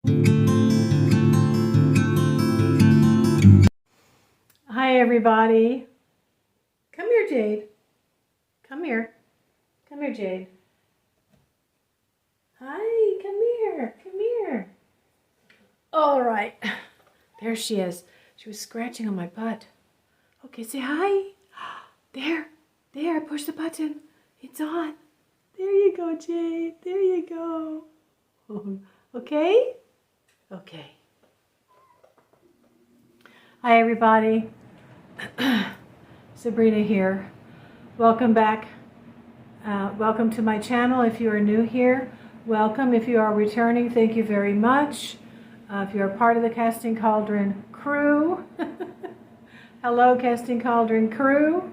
Hi everybody. Come here, Jade. Come here. Come here, Jade. Hi, come here. Come here. All right. There she is. She was scratching on my butt. Okay, say hi. There. There, push the button. It's on. There you go, Jade. There you go. Okay? Okay. Hi everybody. Sabrina here. Welcome back. Welcome to my channel. If you are new here, welcome. If you are returning, thank you very much. If you are part of the Casting Cauldron crew, hello Casting Cauldron crew.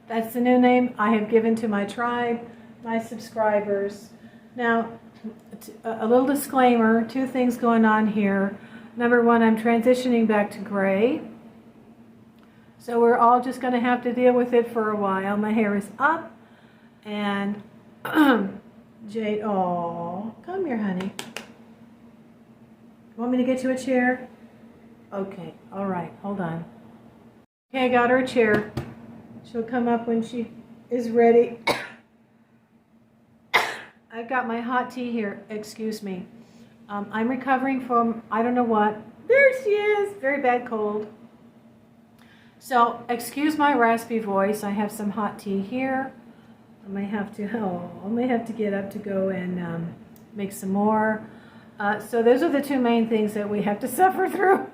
That's the new name I have given to my tribe, my subscribers. Now, a little disclaimer, two things going on here. Number one, I'm transitioning back to gray. So we're all just going to have to deal with it for a while. My hair is up, and Jade, oh, come here, honey. Want me to get you a chair? Okay, all right, hold on. Okay, I got her a chair. She'll come up when she is ready. I've got my hot tea here, excuse me. I'm recovering from, I don't know what. There she is, very bad cold. So, excuse my raspy voice. I have some hot tea here. I may have to get up to go and make some more. So those are the two main things that we have to suffer through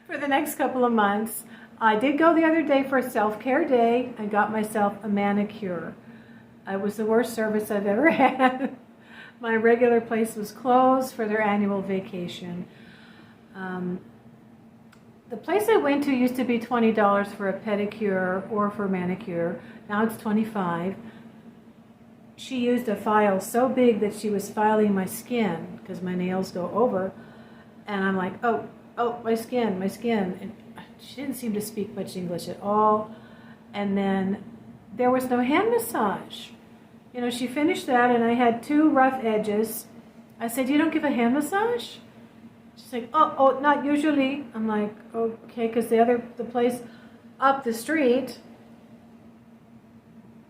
for the next couple of months. I did go the other day for a self-care day. I got myself a manicure. It was the worst service I've ever had. My regular place was closed for their annual vacation. The place I went to used to be $20 for a pedicure or for a manicure. Now it's $25. She used a file so big that she was filing my skin because my nails go over. And I'm like, oh, my skin, my skin. And she didn't seem to speak much English at all. And then there was no hand massage. You know, she finished that and I had two rough edges. I said, you don't give a hand massage? She's like, oh, not usually. I'm like, okay, because the place up the street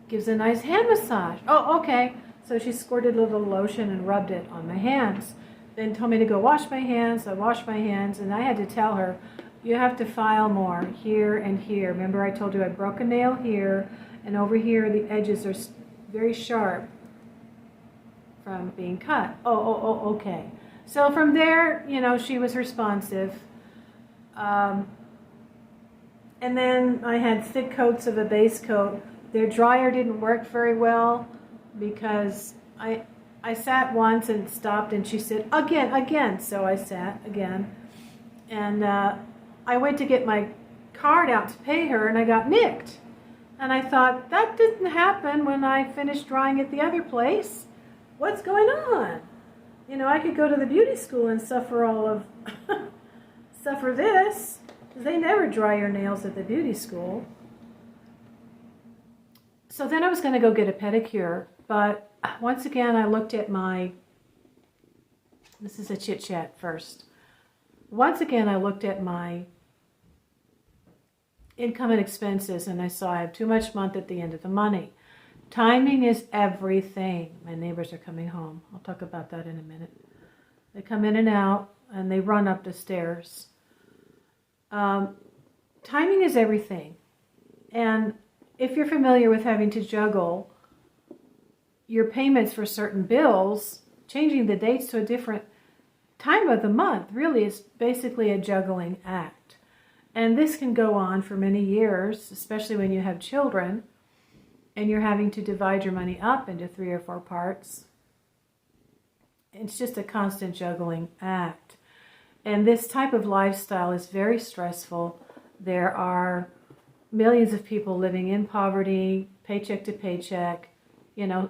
gives a nice hand massage. Oh, okay. So she squirted a little lotion and rubbed it on my hands. Then told me to go wash my hands. I washed my hands, and I had to tell her, you have to file more here and here. Remember I told you I broke a nail here, and over here the edges are very sharp from being cut. Oh, okay. So from there, you know, she was responsive. And then I had thick coats of a base coat. Their dryer didn't work very well because I sat once and stopped and she said, again. So I sat again. And I went to get my card out to pay her and I got nicked. And I thought, that didn't happen when I finished drying at the other place. What's going on? You know, I could go to the beauty school and suffer this. They never dry your nails at the beauty school. So then I was going to go get a pedicure, but once again I looked at this is a chit chat first. Once again I looked at my income and expenses and I saw I have too much month at the end of the money. Timing is everything. My neighbors are coming home. I'll talk about that in a minute. They come in and out, and they run up the stairs. Timing is everything. And if you're familiar with having to juggle your payments for certain bills, changing the dates to a different time of the month really is basically a juggling act. And this can go on for many years, especially when you have children. And you're having to divide your money up into 3 or 4 parts. It's just a constant juggling act. And this type of lifestyle is very stressful. There are millions of people living in poverty, paycheck to paycheck, you know,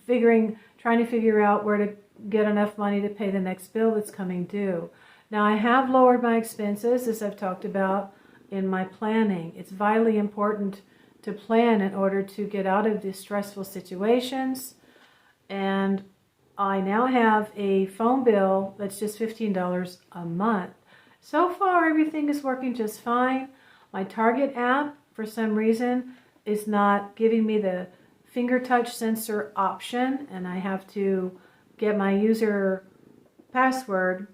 trying to figure out where to get enough money to pay the next bill that's coming due. Now, I have lowered my expenses, as I've talked about in my planning. It's vitally important to plan in order to get out of these stressful situations. And I now have a phone bill that's just $15 a month. So far, everything is working just fine. My Target app, for some reason, is not giving me the finger touch sensor option, and I have to get my user password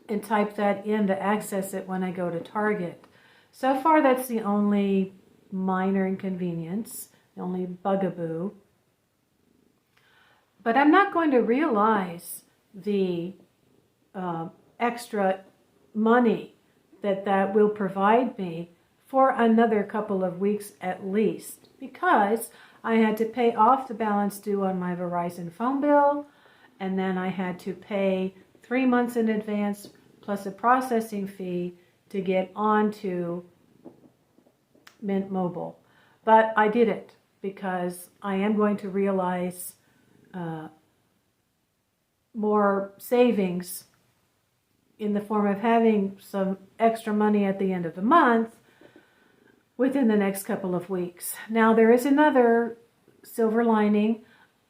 and type that in to access it when I go to Target. So far, that's the only minor inconvenience, the only bugaboo. But I'm not going to realize the extra money that will provide me for another couple of weeks at least, because I had to pay off the balance due on my Verizon phone bill, and then I had to pay 3 months in advance plus a processing fee to get onto Mint Mobile. But I did it because I am going to realize more savings in the form of having some extra money at the end of the month within the next couple of weeks. Now, there is another silver lining.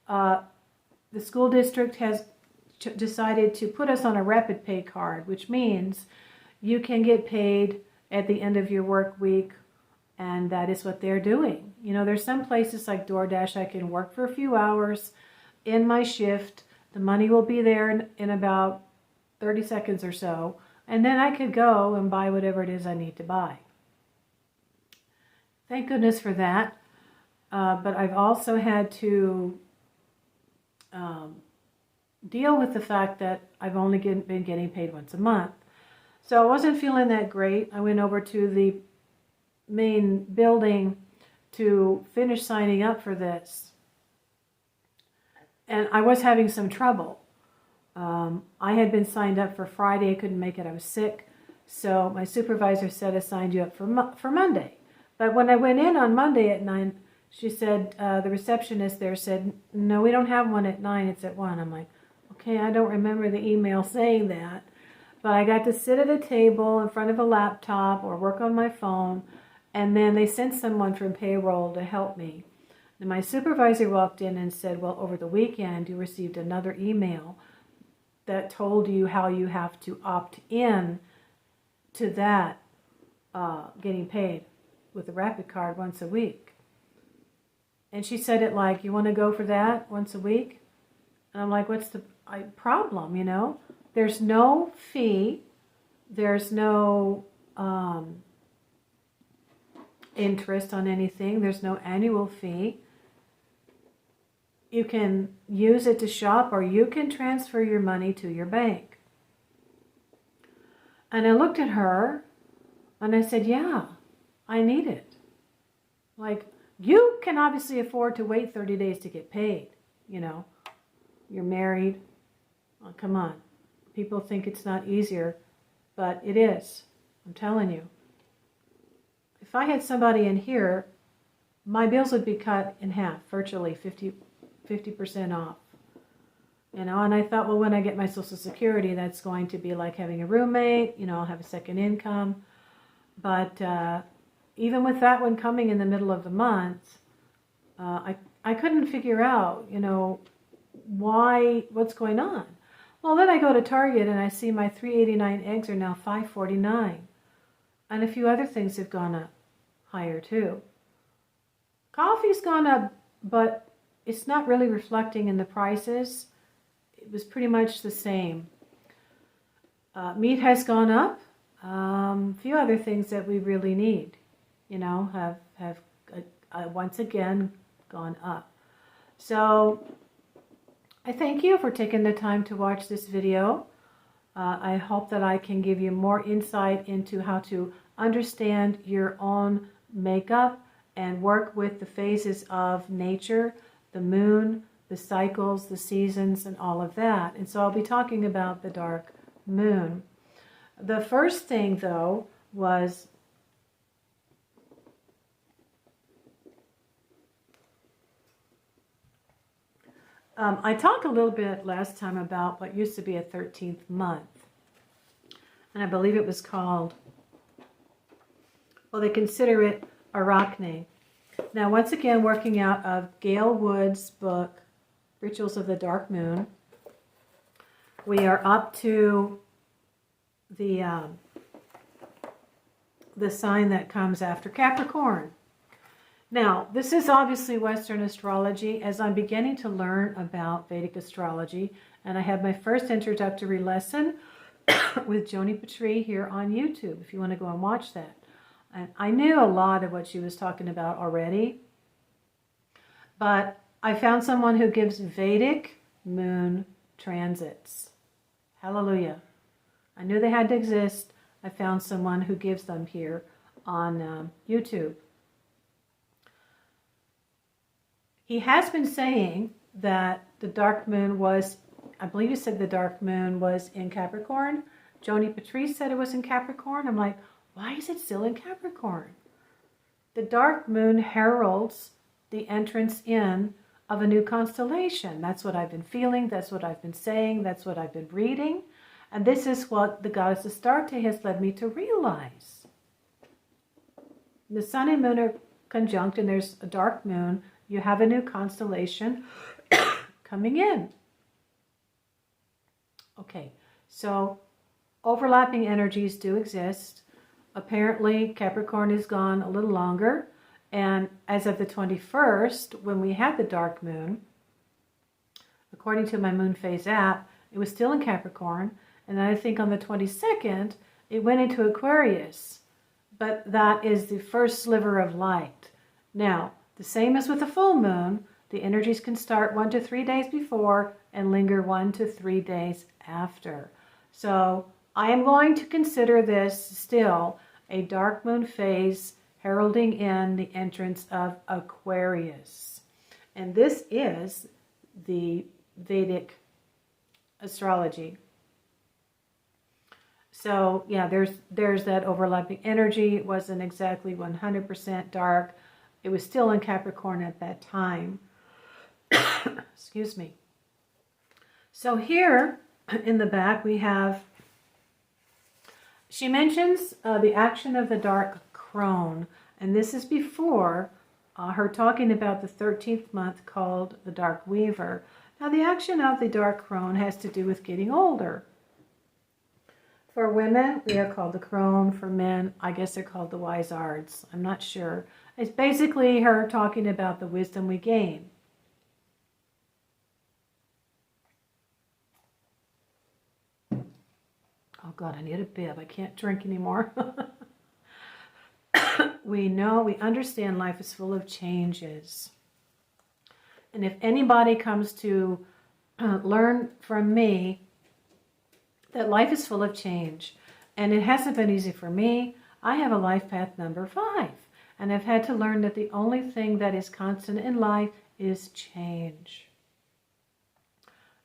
The school district has decided to put us on a rapid pay card, which means you can get paid at the end of your work week, and that is what they're doing. You know, there's some places like DoorDash I can work for a few hours in my shift. The money will be there in about 30 seconds or so, and then I could go and buy whatever it is I need to buy. Thank goodness for that. But I've also had to deal with the fact that I've only been getting paid once a month. So I wasn't feeling that great. I went over to the main building to finish signing up for this. And I was having some trouble. I had been signed up for Friday. I couldn't make it. I was sick. So my supervisor said, I signed you up for Monday. But when I went in on Monday at 9, she said, the receptionist there said, no, we don't have one at 9, it's at 1. I'm like, okay, I don't remember the email saying that. But I got to sit at a table in front of a laptop or work on my phone, and then they sent someone from payroll to help me. And my supervisor walked in and said, well, over the weekend you received another email that told you how you have to opt in to that getting paid with a rapid card once a week. And she said it like, you want to go for that once a week? And I'm like, what's the problem, you know? There's no fee. There's no interest on anything. There's no annual fee. You can use it to shop, or you can transfer your money to your bank. And I looked at her and I said, yeah, I need it. Like, you can obviously afford to wait 30 days to get paid, you know. You're married. Oh, come on. People think it's not easier, but it is. I'm telling you. If I had somebody in here, my bills would be cut in half, virtually 50% off. You know, and I thought, well, when I get my Social Security, that's going to be like having a roommate. You know, I'll have a second income. But even with that one coming in the middle of the month, I couldn't figure out, you know, what's going on. Well, then I go to Target and I see my $3.89 eggs are now $5.49. And a few other things have gone up higher too. Coffee's gone up, but it's not really reflecting in the prices. It was pretty much the same. Meat has gone up. A few other things that we really need, you know, have once again gone up. So I thank you for taking the time to watch this video. I hope that I can give you more insight into how to understand your own makeup and work with the phases of nature, the moon, the cycles, the seasons, and all of that. And so I'll be talking about the dark moon. The first thing, though, was I talked a little bit last time about what used to be a 13th month. And I believe it was called, well, they consider it Arachne. Now, once again, working out of Gail Wood's book, Rituals of the Dark Moon. We are up to the sign that comes after Capricorn. Now, this is obviously Western astrology, as I'm beginning to learn about Vedic astrology, and I have my first introductory lesson with Joni Patry here on YouTube, if you want to go and watch that. And I knew a lot of what she was talking about already, but I found someone who gives Vedic moon transits. Hallelujah. I knew they had to exist. I found someone who gives them here on YouTube. He has been saying that the dark moon was, I believe he said the dark moon was in Capricorn. Joni Patry said it was in Capricorn. I'm like, why is it still in Capricorn? The dark moon heralds the entrance in of a new constellation. That's what I've been feeling. That's what I've been saying. That's what I've been reading. And this is what the goddess Astarte has led me to realize. The sun and moon are conjunct and there's a dark moon. You have a new constellation coming in. Okay, so overlapping energies do exist. Apparently, Capricorn is gone a little longer. And as of the 21st, when we had the dark moon, according to my moon phase app, it was still in Capricorn. And then I think on the 22nd, it went into Aquarius. But that is the first sliver of light. Now, the same as with the full moon, the energies can start 1 to 3 days before and linger 1 to 3 days after. So I am going to consider this still a dark moon phase heralding in the entrance of Aquarius. And this is the Vedic astrology. So yeah, there's that overlapping energy. It wasn't exactly 100% dark. It was still in Capricorn at that time. Excuse me. So here in the back we have, she mentions the action of the dark crone. And this is before her talking about the 13th month called the dark weaver. Now the action of the dark crone has to do with getting older. For women, we are called the crone. For men, I guess they're called the wise arts. I'm not sure. It's basically her talking about the wisdom we gain. Oh God, I need a bib. I can't drink anymore. We understand life is full of changes. And if anybody comes to learn from me that life is full of change, and it hasn't been easy for me, I have a life path number 5. And I've had to learn that the only thing that is constant in life is change.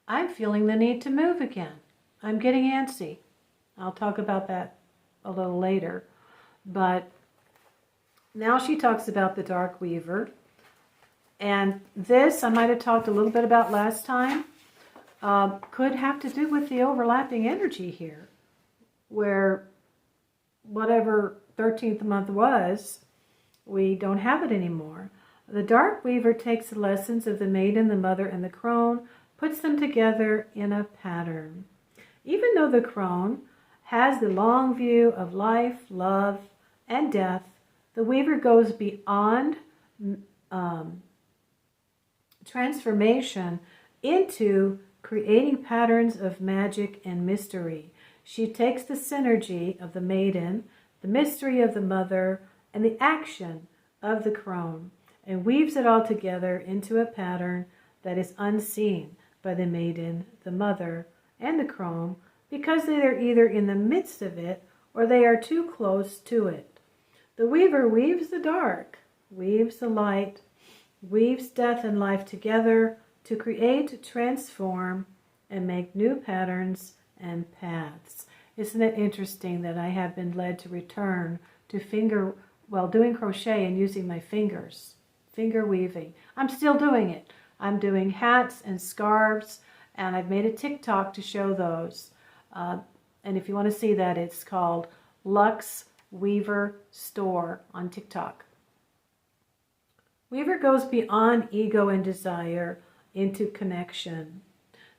I'm feeling the need to move again. I'm getting antsy. I'll talk about that a little later. But now she talks about the dark weaver. And this, I might have talked a little bit about last time, could have to do with the overlapping energy here, where whatever 13th month was, we don't have it anymore. The dark weaver takes the lessons of the maiden, the mother, and the crone, puts them together in a pattern. Even though the crone has the long view of life, love, and death, the weaver goes beyond transformation into creating patterns of magic and mystery. She takes the synergy of the maiden, the mystery of the mother, and the action of the crone, and weaves it all together into a pattern that is unseen by the maiden, the mother, and the crone, because they are either in the midst of it or they are too close to it. The weaver weaves the dark, weaves the light, weaves death and life together to create, transform, and make new patterns and paths. Isn't it interesting that I have been led to return to doing crochet and using my fingers, finger weaving. I'm still doing it. I'm doing hats and scarves, and I've made a TikTok to show those. And if you want to see that, it's called Lux Weaver Store on TikTok. Weaver goes beyond ego and desire, into connection.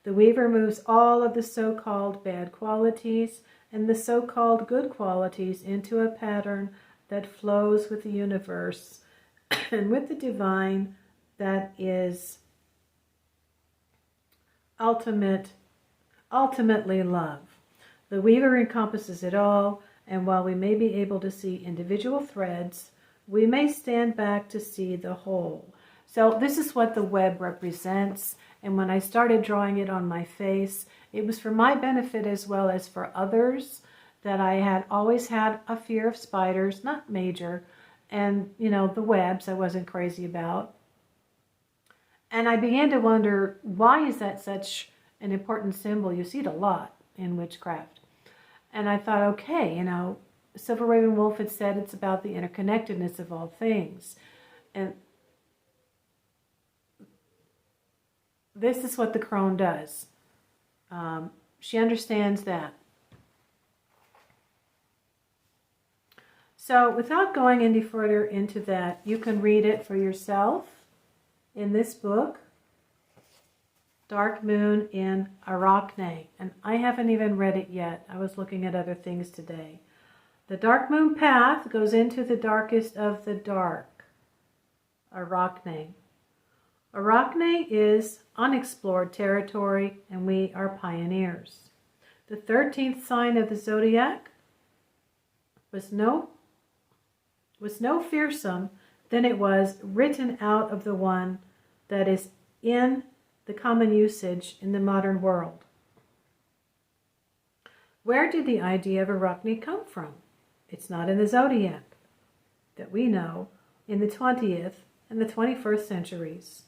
The weaver moves all of the so-called bad qualities and the so-called good qualities into a pattern that flows with the universe and with the divine that is ultimately love. The weaver encompasses it all, and while we may be able to see individual threads, we may stand back to see the whole. So this is what the web represents, and when I started drawing it on my face, it was for my benefit as well as for others, that I had always had a fear of spiders, not major, and the webs I wasn't crazy about. And I began to wonder, why is that such an important symbol? You see it a lot in witchcraft. And I thought, okay, Silver Raven Wolf had said it's about the interconnectedness of all things. And this is what the crone does. She understands that. So without going any further into that, you can read it for yourself in this book, Dark Moon in Arachne. And I haven't even read it yet. I was looking at other things today. The Dark Moon path goes into the darkest of the dark, Arachne. Arachne is unexplored territory, and we are pioneers. The 13th sign of the zodiac was no fearsome than it was written out of the one that is in the common usage in the modern world. Where did the idea of Arachne come from? It's not in the zodiac that we know in the 20th and the 21st centuries.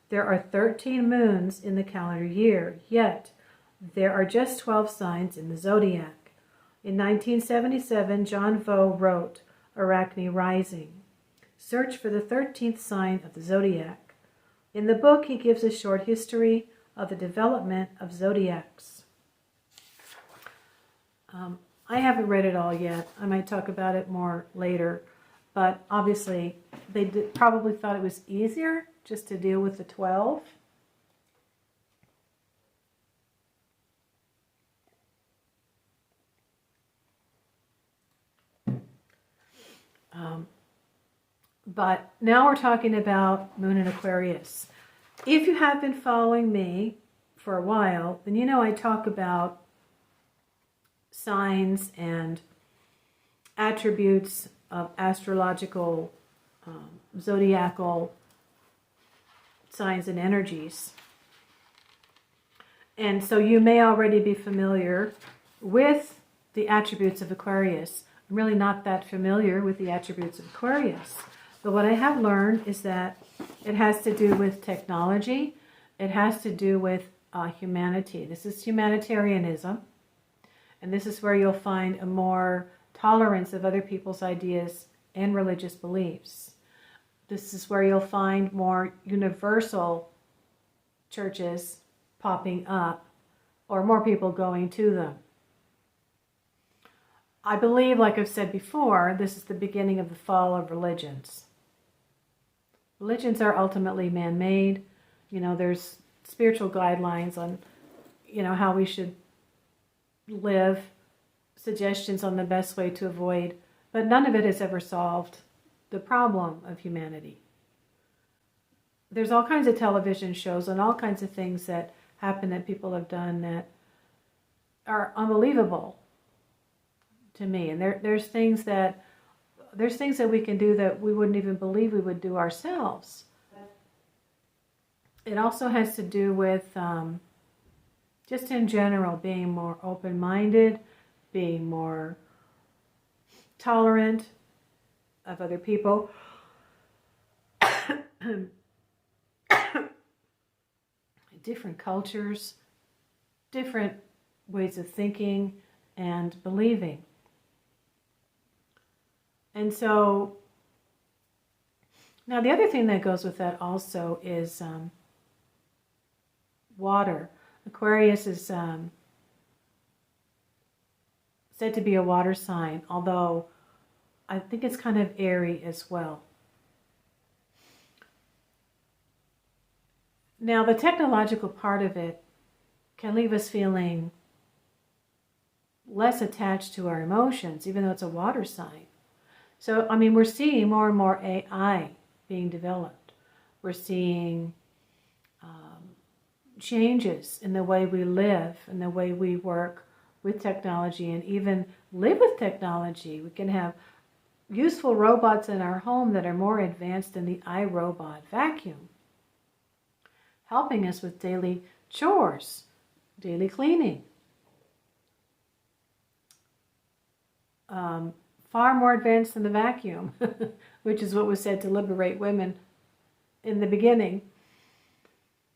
There are 13 moons in the calendar year, yet there are just 12 signs in the zodiac. In 1977, John Vaux wrote Arachne Rising. Search for the 13th sign of the zodiac. In the book, he gives a short history of the development of zodiacs. I haven't read it all yet. I might talk about it more later. But obviously, they probably thought it was easier just to deal with the 12. But now we're talking about Moon in Aquarius. If you have been following me for a while, then you know I talk about signs and attributes of astrological, zodiacal signs and energies. And so you may already be familiar with the attributes of Aquarius. I'm really not that familiar with the attributes of Aquarius. But what I have learned is that it has to do with technology. It has to do with humanity. This is humanitarianism. And this is where you'll find a more tolerance of other people's ideas and religious beliefs. This is where you'll find more universal churches popping up, or more people going to them. I believe, like I've said before, this is the beginning of the fall of religions. Religions are ultimately man-made. There's spiritual guidelines on, how we should live, suggestions on the best way to avoid, but none of it has ever solved the problem of humanity. There's all kinds of television shows and all kinds of things that happen that people have done that are unbelievable to me. And there's things that we can do that we wouldn't even believe we would do ourselves. It also has to do with just in general being more open-minded, being more tolerant of other people. Different cultures, different ways of thinking and believing. And so, now the other thing that goes with that also is water. Aquarius is said to be a water sign, although I think it's kind of airy as well. Now, the technological part of it can leave us feeling less attached to our emotions, even though it's a water sign. So, I mean, we're seeing more and more AI being developed. We're seeing changes in the way we live and the way we work with technology and even live with technology. We can have useful robots in our home that are more advanced than the iRobot vacuum, helping us with daily chores, daily cleaning. Far more advanced than the vacuum, which is what was said to liberate women in the beginning.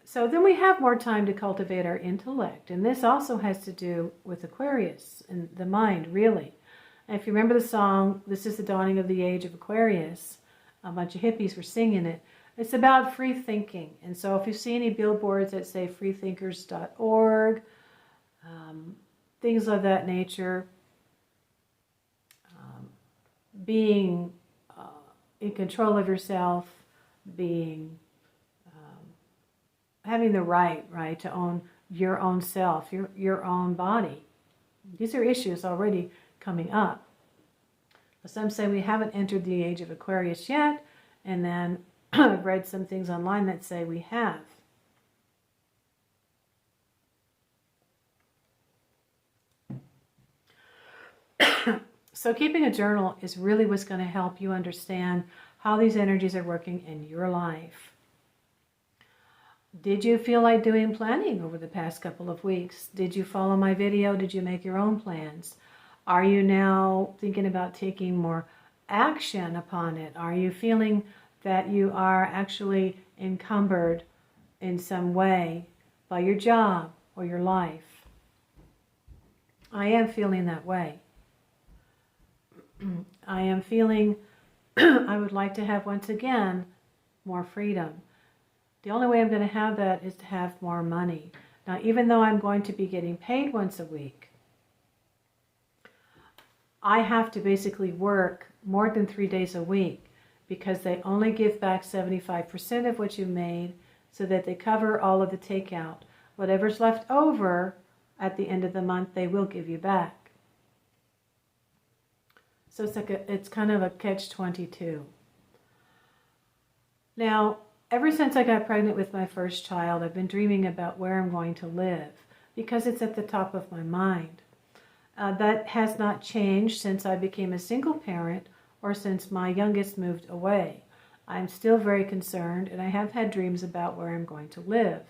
So then we have more time to cultivate our intellect. And this also has to do with Aquarius and the mind, really. And if you remember the song, This is the Dawning of the Age of Aquarius, a bunch of hippies were singing it. It's about free thinking. And so if you see any billboards that say freethinkers.org, things of that nature, being in control of yourself, being having the right to own your own self, your own body. These are issues already coming up. Some say we haven't entered the age of Aquarius yet, and then I've read some things online that say we have. So keeping a journal is really what's going to help you understand how these energies are working in your life. Did you feel like doing planning over the past couple of weeks? Did you follow my video? Did you make your own plans? Are you now thinking about taking more action upon it? Are you feeling that you are actually encumbered in some way by your job or your life? I am feeling that way. I am feeling I would like to have, once again, more freedom. The only way I'm going to have that is to have more money. Now, even though I'm going to be getting paid once a week, I have to basically work more than 3 days a week because they only give back 75% of what you made so that they cover all of the takeout. Whatever's left over at the end of the month, they will give you back. So it's kind of a catch-22. Now, ever since I got pregnant with my first child, I've been dreaming about where I'm going to live because it's at the top of my mind. That has not changed since I became a single parent or since my youngest moved away. I'm still very concerned, and I have had dreams about where I'm going to live.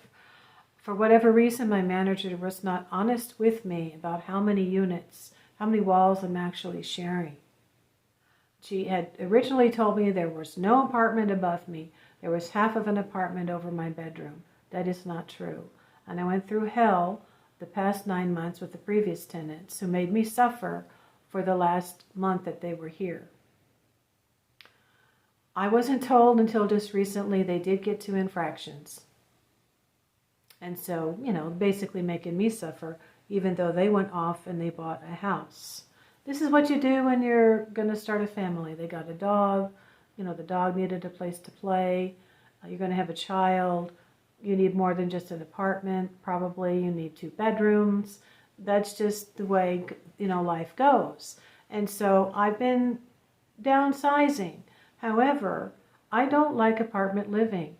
For whatever reason, my manager was not honest with me about how many units, how many walls I'm actually sharing. She had originally told me there was no apartment above me. There was half of an apartment over my bedroom. That is not true. And I went through hell the past 9 months with the previous tenants who made me suffer for the last month that they were here. I wasn't told until just recently they did get 2 infractions. And so, basically making me suffer even though they went off and they bought a house. This is what you do when you're going to start a family. They got a dog. The dog needed a place to play. You're going to have a child. You need more than just an apartment. Probably you need 2 bedrooms. That's just the way, life goes. And so I've been downsizing. However, I don't like apartment living.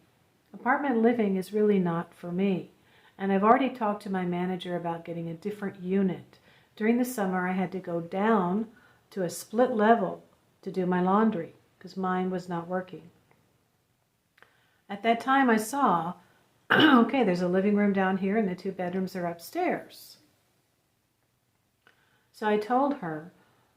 Apartment living is really not for me. And I've already talked to my manager about getting a different unit. During the summer, I had to go down to a split level to do my laundry because mine was not working. At that time, I saw, okay, there's a living room down here and the 2 bedrooms are upstairs. So I told her,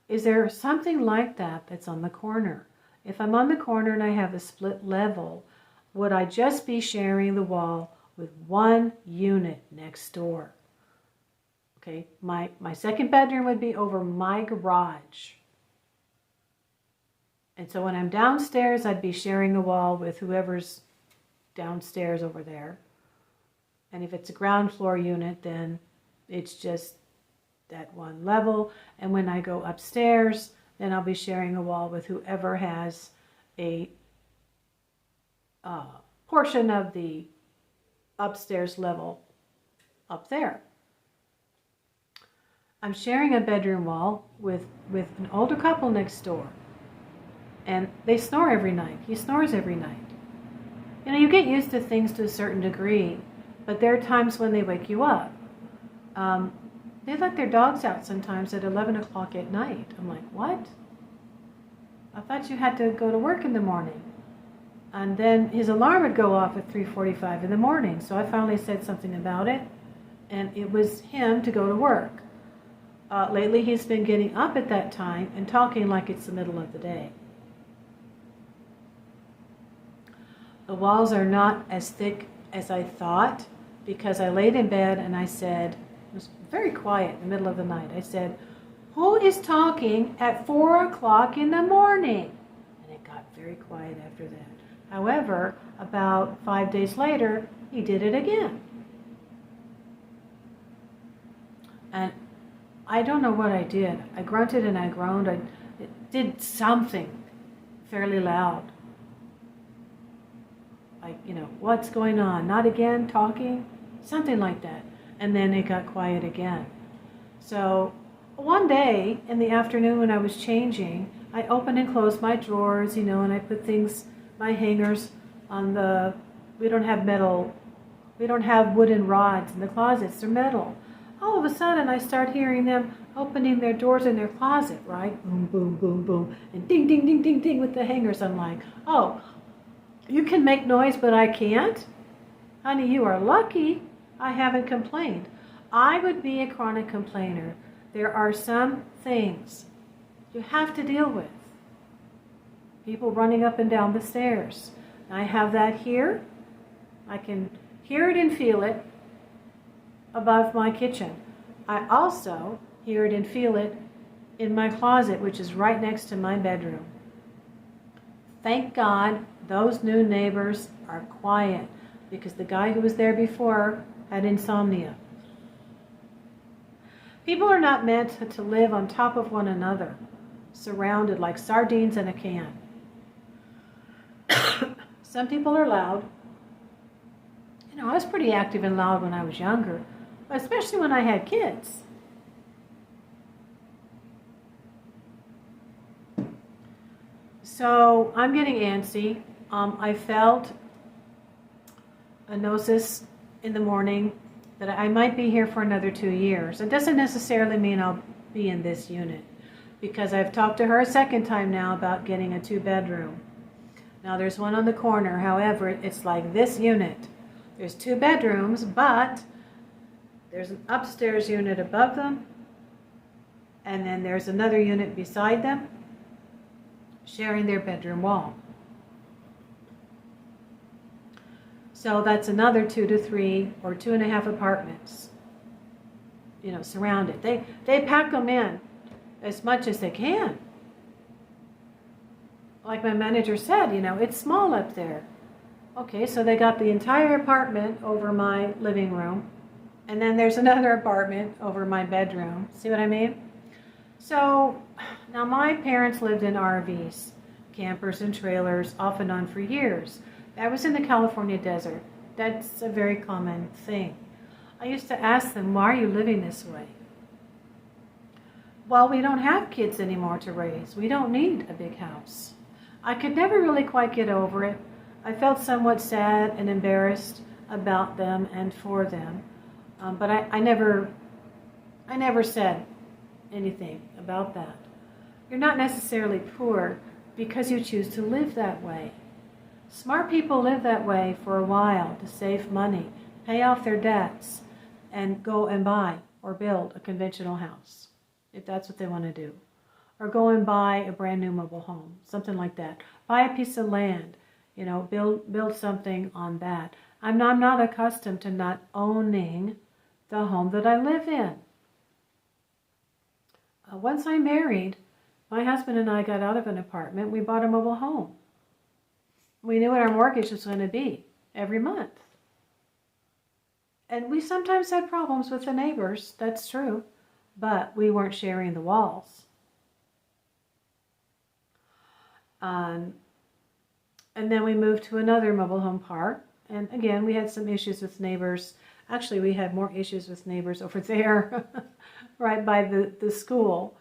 is there something like that that's on the corner? If I'm on the corner and I have a split level, would I just be sharing the wall with 1 unit next door? Okay, my second bedroom would be over my garage. And so when I'm downstairs, I'd be sharing a wall with whoever's downstairs over there. And if it's a ground floor unit, then it's just that 1 level. And when I go upstairs, then I'll be sharing a wall with whoever has a portion of the upstairs level up there. I'm sharing a bedroom wall with an older couple next door. And they snore every night. He snores every night. You know, you get used to things to a certain degree, but there are times when they wake you up. They let their dogs out sometimes at 11 o'clock at night. I'm like, what? I thought you had to go to work in the morning. And then his alarm would go off at 3:45 in the morning. So I finally said something about it, and it was him to go to work. Lately, he's been getting up at that time and talking like it's the middle of the day. The walls are not as thick as I thought, because I laid in bed and I said, it was very quiet in the middle of the night. I said, who is talking at 4 o'clock in the morning? And it got very quiet after that. However, about 5 days later, he did it again. And I don't know what I did. I grunted and I groaned. I did something fairly loud. Like, you know, what's going on? Not again, talking? Something like that. And then it got quiet again. So one day in the afternoon when I was changing, I opened and closed my drawers, you know, and I put things, my hangers on the, we don't have wooden rods in the closets, they're metal. All of a sudden I start hearing them opening their doors in their closet, right? Boom, boom, boom, boom, and ding, ding, ding, ding, ding with the hangers. I'm like, oh, you can make noise, but I can't? Honey, you are lucky I haven't complained. I would be a chronic complainer. There are some things you have to deal with. People running up and down the stairs. I have that here. I can hear it and feel it above my kitchen. I also hear it and feel it in my closet, which is right next to my bedroom. Thank God those new neighbors are quiet, because the guy who was there before had insomnia. People are not meant to live on top of one another, surrounded like sardines in a can. Some people are loud. You know, I was pretty active and loud when I was younger, especially when I had kids. So I'm getting antsy. I felt a gnosis in the morning that I might be here for another 2 years. It doesn't necessarily mean I'll be in this unit, because I've talked to her a second time now about getting a 2-bedroom. Now there's one on the corner. However, it's like this unit. There's 2 bedrooms, but there's an upstairs unit above them, and then there's another unit beside them, sharing their bedroom wall. So that's another 2 to 3 or 2.5 apartments, you know, surrounded. They pack them in as much as they can. Like my manager said, you know, it's small up there. Okay, so they got the entire apartment over my living room, and then there's another apartment over my bedroom. See what I mean? So now my parents lived in RVs, campers and trailers, off and on for years. I was in the California desert. That's a very common thing. I used to ask them, why are you living this way? Well, we don't have kids anymore to raise. We don't need a big house. I could never really quite get over it. I felt somewhat sad and embarrassed about them and for them. But I never said anything about that. You're not necessarily poor because you choose to live that way. Smart people live that way for a while to save money, pay off their debts, and go and buy or build a conventional house, if that's what they want to do. Or go and buy a brand new mobile home, something like that. Buy a piece of land, you know, build something on that. I'm not accustomed to not owning the home that I live in. Once I married, my husband and I got out of an apartment. We bought a mobile home. We knew what our mortgage was going to be every month. And we sometimes had problems with the neighbors, that's true, but we weren't sharing the walls. And then we moved to another mobile home park, And again, we had some issues with neighbors. Actually, we had more issues with neighbors over there, right by the school.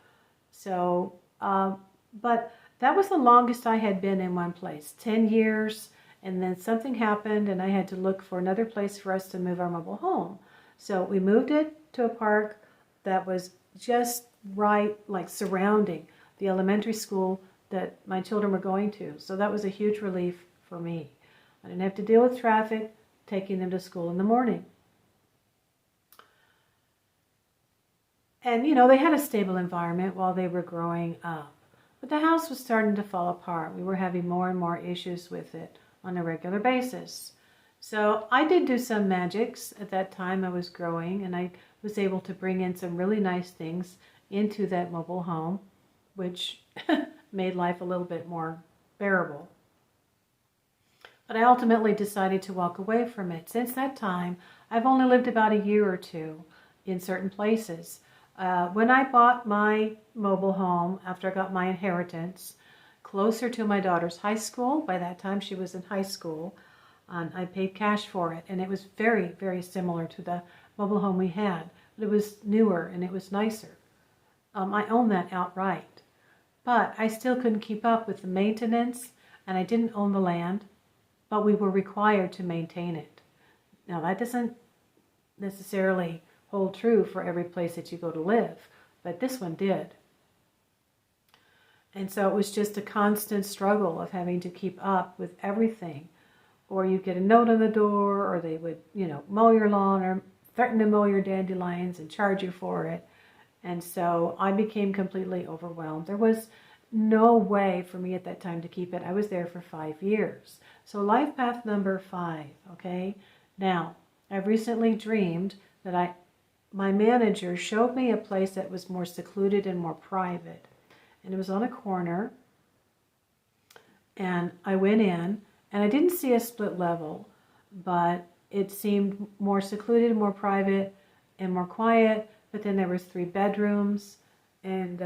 So, but that was the longest I had been in one place, 10 years. And then something happened and I had to look for another place for us to move our mobile home. So we moved it to a park that was just right, like surrounding the elementary school that my children were going to. So that was a huge relief for me. I didn't have to deal with traffic taking them to school in the morning. And, you know, they had a stable environment while they were growing up. But the house was starting to fall apart. We were having more and more issues with it on a regular basis. So I did do some magics at that time. I was growing and I was able to bring in some really nice things into that mobile home, which made life a little bit more bearable. But I ultimately decided to walk away from it. Since that time, I've only lived about a year or two in certain places. When I bought my mobile home after I got my inheritance, closer to my daughter's high school, by that time she was in high school, I paid cash for it, and it was very, very similar to the mobile home we had, but it was newer and it was nicer. I owned that outright, but I still couldn't keep up with the maintenance, and I didn't own the land, but we were required to maintain it. Now that doesn't necessarily hold true for every place that you go to live, but this one did. And so it was just a constant struggle of having to keep up with everything. Or you get a note on the door, or they would, you know, mow your lawn or threaten to mow your dandelions and charge you for it. And so I became completely overwhelmed. There was no way for me at that time to keep it. I was there for 5 years. So life path number 5, okay? Now, I've recently dreamed that my manager showed me a place that was more secluded and more private. And it was on a corner. And I went in, and I didn't see a split level, but it seemed more secluded, more private, and more quiet. But then there was 3 bedrooms. And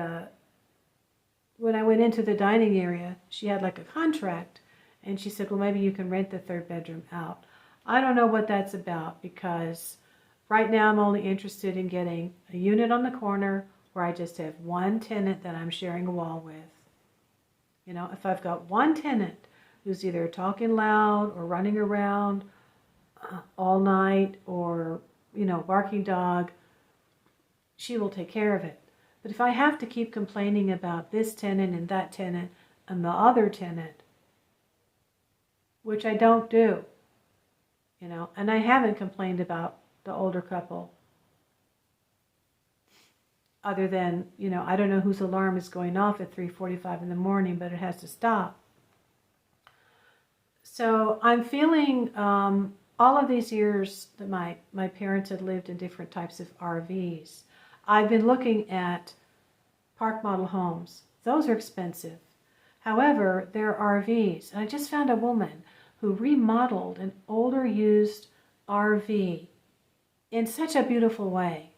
when I went into the dining area, she had like a contract. And she said, well, maybe you can rent the 3rd bedroom out. I don't know what that's about, because right now I'm only interested in getting a unit on the corner where I just have one tenant that I'm sharing a wall with. You know, if I've got one tenant who's either talking loud or running around all night or, you know, barking dog, she will take care of it. But if I have to keep complaining about this tenant and that tenant and the other tenant, which I don't do, you know, and I haven't complained about the older couple, other than, you know, I don't know whose alarm is going off at 3:45 in the morning, but it has to stop. So I'm feeling all of these years that my parents had lived in different types of RVs. I've been looking at park model homes. Those are expensive. However, they're RVs. And I just found a woman who remodeled an older used RV in such a beautiful way.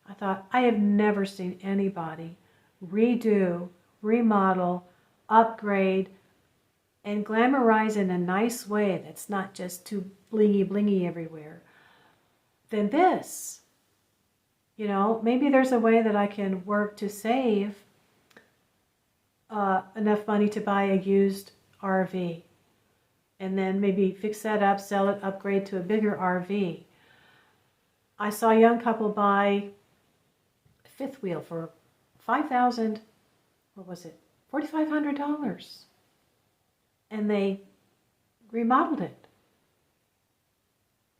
I thought, I have never seen anybody redo, remodel, upgrade, and glamorize in a nice way that's not just too blingy everywhere than this. You know, maybe there's a way that I can work to save enough money to buy a used RV and then maybe fix that up, sell it, upgrade to a bigger RV. I saw a young couple buy a 5th wheel for $4,500. And they remodeled it.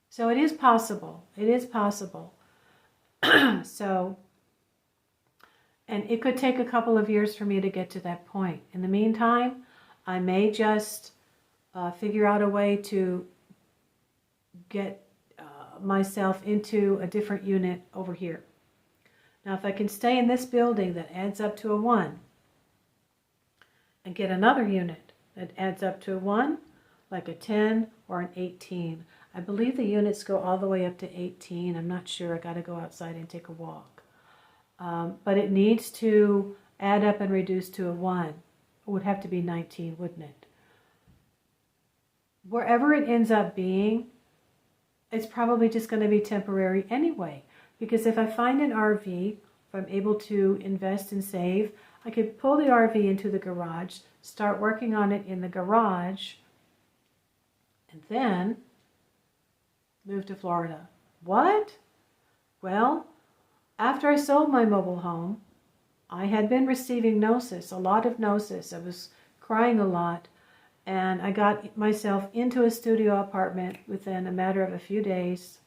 So it is possible. It is possible. So, and it could take a couple of years for me to get to that point. In the meantime, I may just figure out a way to get myself into a different unit over here. Now, if I can stay in this building that adds up to a 1 and get another unit that adds up to a 1, like a 10 or an 18. I believe the units go all the way up to 18. I'm not sure. I got to go outside and take a walk. But it needs to add up and reduce to a 1. It would have to be 19, wouldn't it? wherever it ends up being, it's probably just going to be temporary anyway. Because if I find an RV, if I'm able to invest and save, I could pull the RV into the garage, start working on it in the garage, and then move to Florida. What? Well, after I sold my mobile home, I had been receiving gnosis, a lot of gnosis. I was crying a lot, and I got myself into a studio apartment within a matter of a few days.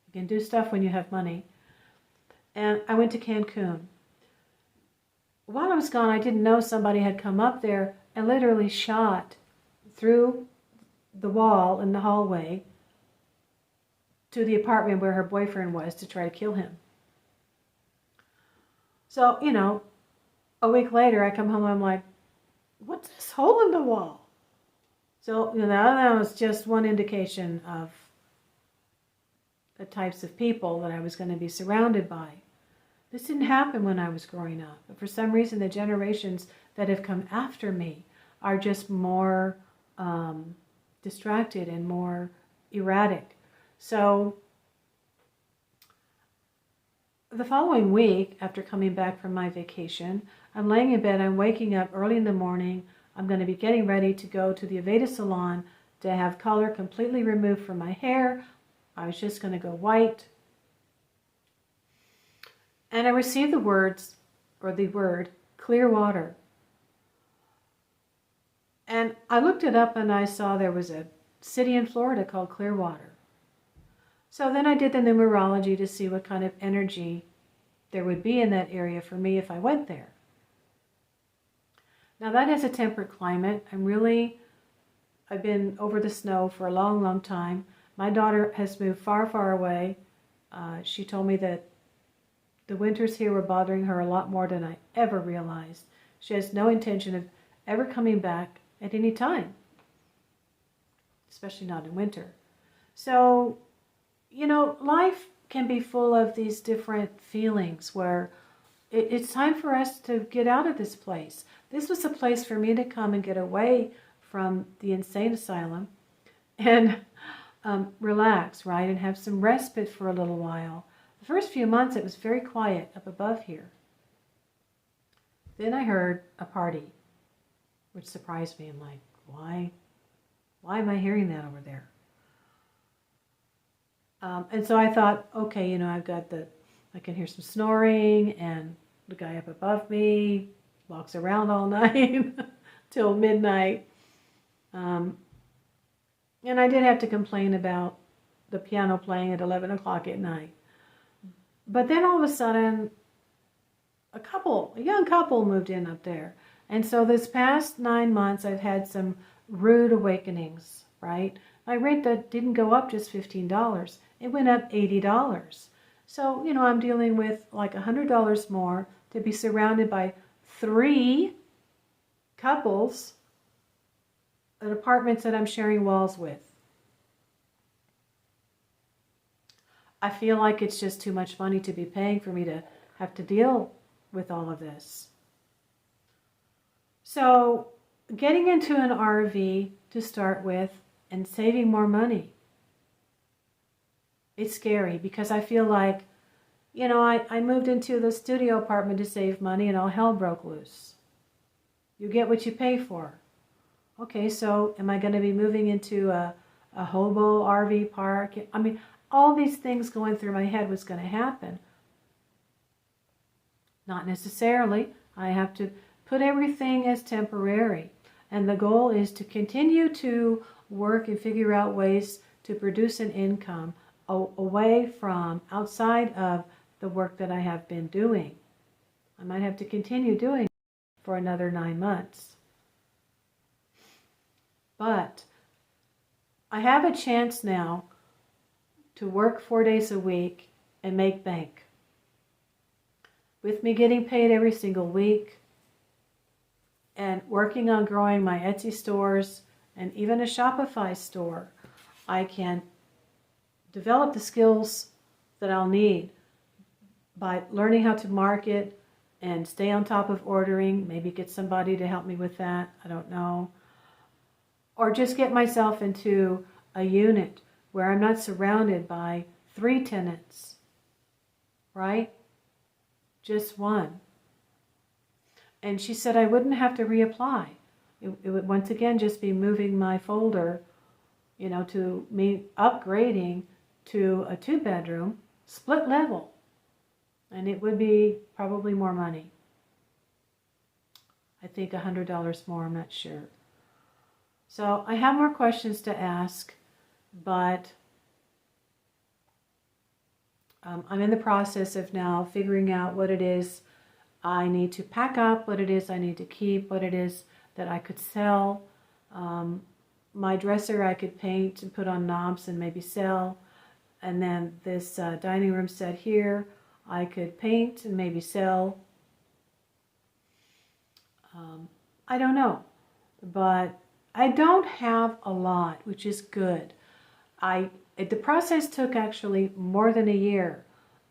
You can do stuff when you have money. And I went to Cancun. While I was gone, I didn't know somebody had come up there and literally shot through the wall in the hallway to the apartment where her boyfriend was to try to kill him. So, a week later I come home, I'm like, what's this hole in the wall? So, that was just one indication of the types of people that I was going to be surrounded by. This didn't happen when I was growing up, but for some reason the generations that have come after me are just more distracted and more erratic. So the following week, after coming back from my vacation, I'm laying in bed, I'm waking up early in the morning, I'm going to be getting ready to go to the Aveda salon to have color completely removed from my hair. I was just going to go white. And I received the word clear water. And I looked it up and I saw there was a city in Florida called Clearwater. So then I did the numerology to see what kind of energy there would be in that area for me if I went there. Now that has a temperate climate. I've been over the snow for a long, long time. My daughter has moved far, far away. She told me that the winters here were bothering her a lot more than I ever realized. She has no intention of ever coming back at any time, especially not in winter. So, life can be full of these different feelings where it's time for us to get out of this place. This was a place for me to come and get away from the insane asylum and relax, right, and have some respite for a little while. The first few months it was very quiet up above here. Then I heard a party, which surprised me. I'm like, why am I hearing that over there? And so I thought, okay, I can hear some snoring, and the guy up above me walks around all night till midnight. And I did have to complain about the piano playing at 11 o'clock at night. But then all of a sudden, a young couple moved in up there. And so this past 9 months, I've had some rude awakenings, right? My rent that didn't go up just $15. It went up $80. So, I'm dealing with like $100 more to be surrounded by 3 couples at apartments that I'm sharing walls with. I feel like it's just too much money to be paying for me to have to deal with all of this. So getting into an RV to start with and saving more money, it's scary because I feel like, I moved into the studio apartment to save money and all hell broke loose. You get what you pay for. Okay, so am I going to be moving into a hobo RV park? All these things going through my head was going to happen. Not necessarily. I have to put everything as temporary. And the goal is to continue to work and figure out ways to produce an income away from, outside of the work that I have been doing. I might have to continue doing it for another 9 months. But I have a chance now to work 4 days a week and make bank. With me getting paid every single week and working on growing my Etsy stores and even a Shopify store, I can develop the skills that I'll need by learning how to market and stay on top of ordering, maybe get somebody to help me with that, I don't know. Or just get myself into a unit where I'm not surrounded by 3 tenants, right? Just one. And she said I wouldn't have to reapply. It would once again just be moving my folder, you know, to me upgrading to a 2-bedroom, split level. And it would be probably more money. I think $100 more, I'm not sure. So I have more questions to ask, but I'm in the process of now figuring out what it is I need to pack up, what it is I need to keep, what it is that I could sell. My dresser I could paint and put on knobs and maybe sell. And then this dining room set here I could paint and maybe sell. I don't know, but I don't have a lot, which is good. The process took actually more than a year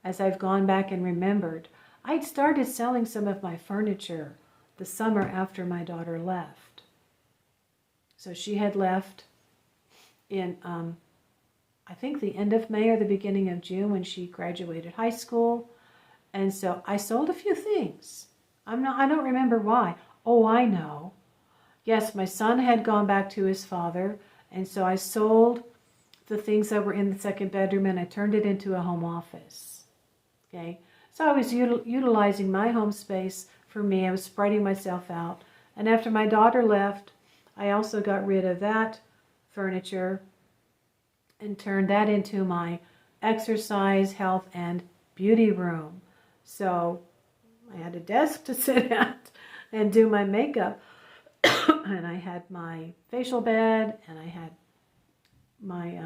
as I've gone back and remembered. I'd started selling some of my furniture the summer after my daughter left. So she had left in, I think the end of May or the beginning of June when she graduated high school. And so I sold a few things. I don't remember why. Oh, I know. Yes, my son had gone back to his father, and so I sold the things that were in the 2nd bedroom and I turned it into a home office. Okay, so I was utilizing my home space for me. I was spreading myself out. And after my daughter left, I also got rid of that furniture and turned that into my exercise, health, and beauty room. So I had a desk to sit at and do my makeup. And I had my facial bed, and I had my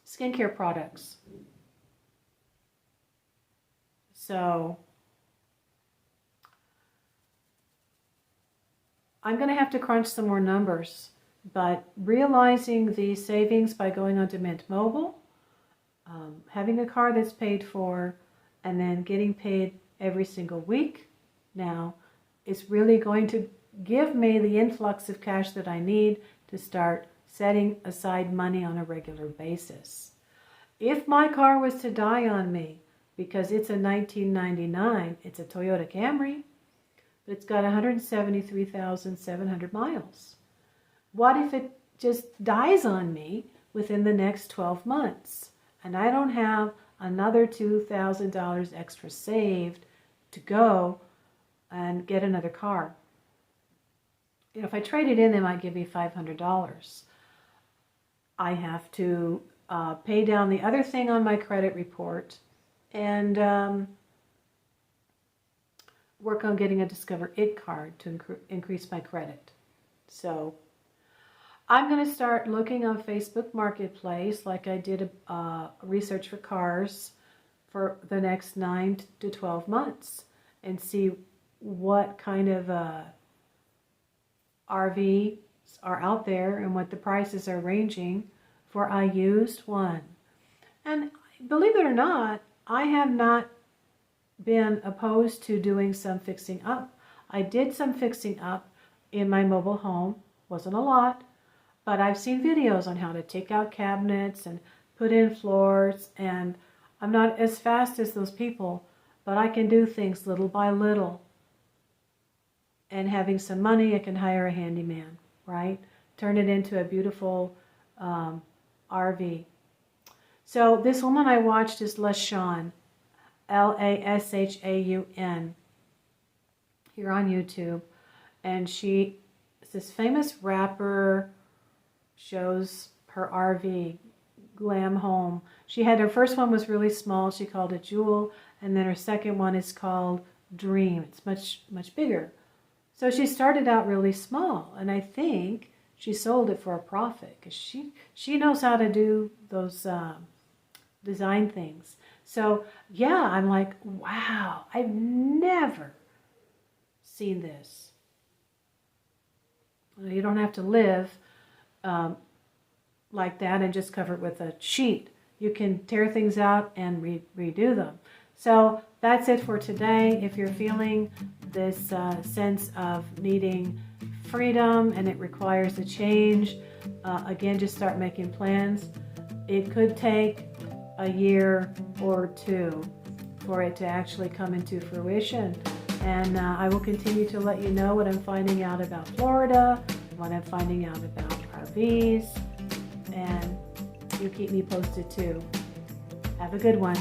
skincare products. So I'm going to have to crunch some more numbers, but realizing the savings by going onto Mint Mobile, having a car that's paid for, and then getting paid every single week now is really going to give me the influx of cash that I need to start setting aside money on a regular basis. If my car was to die on me, because it's a 1999, it's a Toyota Camry, but it's got 173,700 miles. What if it just dies on me within the next 12 months and I don't have another $2,000 extra saved to go and get another car? You know, if I trade it in, they might give me $500. I have to pay down the other thing on my credit report and work on getting a Discover It card to increase my credit. So I'm going to start looking on Facebook Marketplace like I did research for cars for the next 9 to 12 months and see what kind of RVs are out there and what the prices are ranging for a used one. And believe it or not, I have not been opposed to doing some fixing up. I did some fixing up in my mobile home. Wasn't a lot, but I've seen videos on how to take out cabinets and put in floors, and I'm not as fast as those people, but I can do things little by little. And having some money, I can hire a handyman, right? Turn it into a beautiful RV. So this woman I watched is LaShawn, Lashaun, here on YouTube. And she is this famous rapper, shows her RV, glam home. She had her first one was really small. She called it Jewel. And then her second one is called Dream. It's much bigger. So she started out really small, and I think she sold it for a profit because she knows how to do those design things. So yeah, I'm like, wow, I've never seen this. You don't have to live like that and just cover it with a sheet. You can tear things out and redo them. So that's it for today. If you're feeling this sense of needing freedom and it requires a change, again, just start making plans. It could take a year or two for it to actually come into fruition. And I will continue to let you know what I'm finding out about Florida, what I'm finding out about RVs, and you keep me posted too. Have a good one.